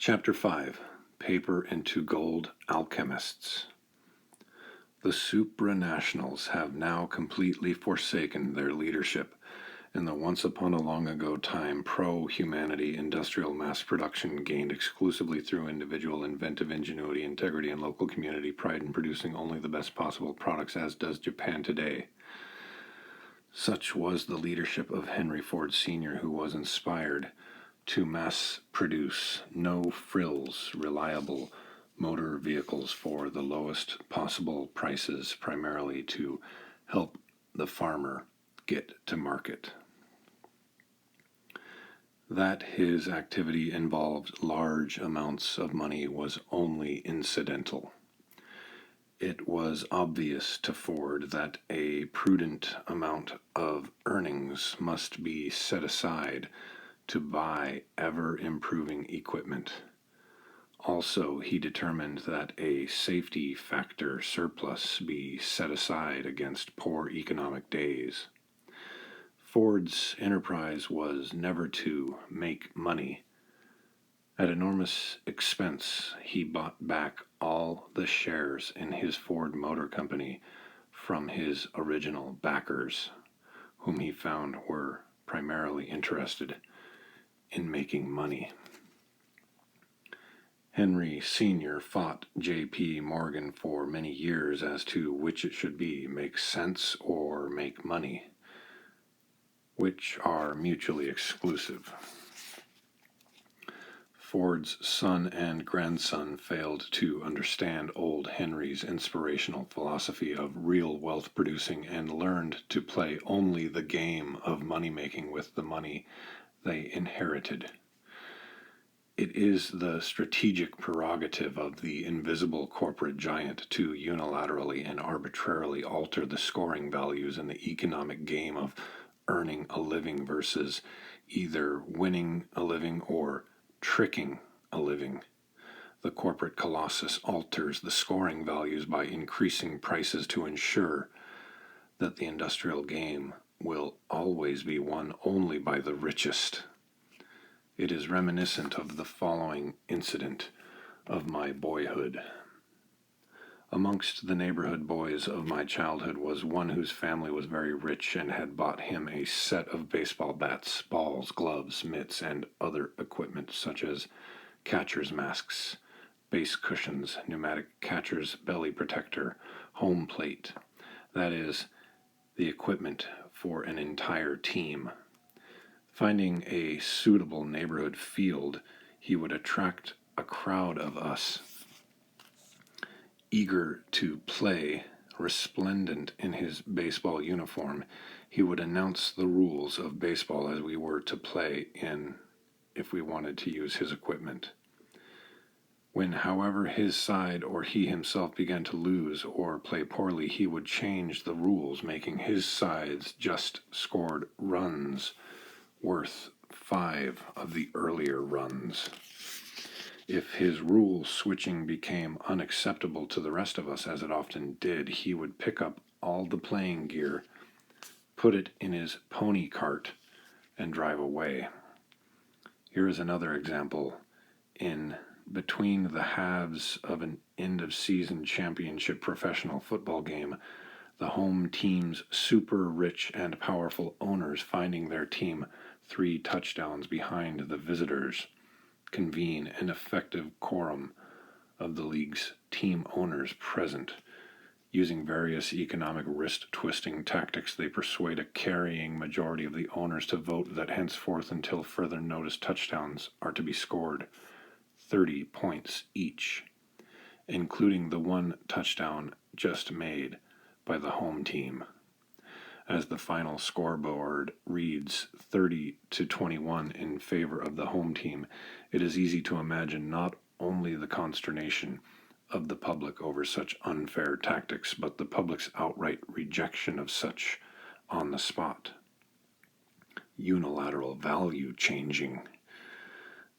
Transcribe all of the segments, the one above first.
Chapter 5, Paper into Gold Alchemists. The supranationals have now completely forsaken their leadership in the once upon a long ago time pro-humanity industrial mass production gained exclusively through individual inventive ingenuity, integrity, and local community pride in producing only the best possible products, as does Japan today. Such was the leadership of Henry Ford Sr., who was inspired to mass produce no-frills, reliable motor vehicles for the lowest possible prices, primarily to help the farmer get to market. That his activity involved large amounts of money was only incidental. It was obvious to Ford that a prudent amount of earnings must be set aside to buy ever-improving equipment. Also, he determined that a safety factor surplus be set aside against poor economic days. Ford's enterprise was never to make money. At enormous expense, he bought back all the shares in his Ford Motor Company from his original backers, whom he found were primarily interested in making money. Henry Sr. fought J.P. Morgan for many years as to which it should be, make sense or make money, which are mutually exclusive. Ford's son and grandson failed to understand old Henry's inspirational philosophy of real wealth producing and learned to play only the game of money-making with the money they inherited. It is the strategic prerogative of the invisible corporate giant to unilaterally and arbitrarily alter the scoring values in the economic game of earning a living versus either winning a living or tricking a living. The corporate colossus alters the scoring values by increasing prices to ensure that the industrial game will always be won only by the richest. It is reminiscent of the following incident of my boyhood. Amongst the neighborhood boys of my childhood was one whose family was very rich and had bought him a set of baseball bats, balls, gloves, mitts, and other equipment such as catcher's masks, base cushions, pneumatic catcher's belly protector, home plate. That is, the equipment for an entire team. Finding a suitable neighborhood field, he would attract a crowd of us, eager to play. Resplendent in his baseball uniform, he would announce the rules of baseball as we were to play in if we wanted to use his equipment. When, however, his side or he himself began to lose or play poorly, he would change the rules, making his side's just scored runs worth 5 of the earlier runs. If his rule switching became unacceptable to the rest of us, as it often did, he would pick up all the playing gear, put it in his pony cart, and drive away. Here is another example. In between the halves of an end-of-season championship professional football game, the home team's super rich and powerful owners, finding their team 3 touchdowns behind the visitors, convene an effective quorum of the league's team owners present. Using various economic wrist-twisting tactics, they persuade a carrying majority of the owners to vote that henceforth until further notice touchdowns are to be scored 30 points each, including the 1 touchdown just made by the home team. As the final scoreboard reads 30-21 in favor of the home team, it is easy to imagine not only the consternation of the public over such unfair tactics, but the public's outright rejection of such on the spot unilateral value changing.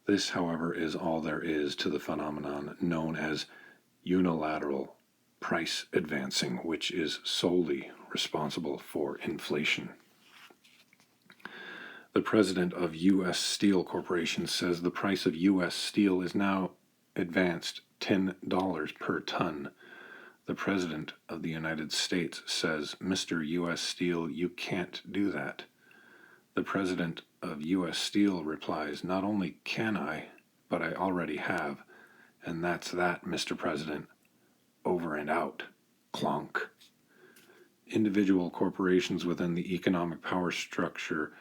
This, however, is all there is to the phenomenon known as unilateral price advancing, which is solely responsible for inflation. The president of U.S. Steel Corporation says the price of U.S. steel is now advanced $10 per ton. The president of the United States says, Mr. U.S. Steel, you can't do that. The president of U.S. Steel replies, not only can I, but I already have. And that's that, Mr. President. Over and out. Clonk. Individual corporations within the economic power structure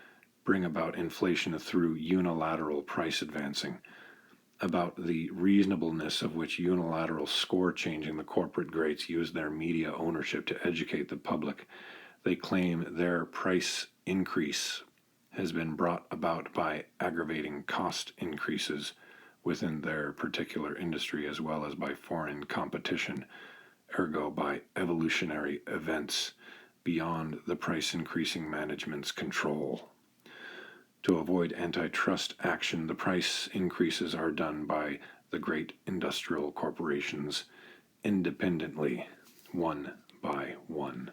bring about inflation through unilateral price advancing. About the reasonableness of which unilateral score-changing the corporate greats use their media ownership to educate the public, they claim their price increase has been brought about by aggravating cost increases within their particular industry as well as by foreign competition, ergo by evolutionary events beyond the price-increasing management's control. To avoid antitrust action, the price increases are done by the great industrial corporations independently, one by one.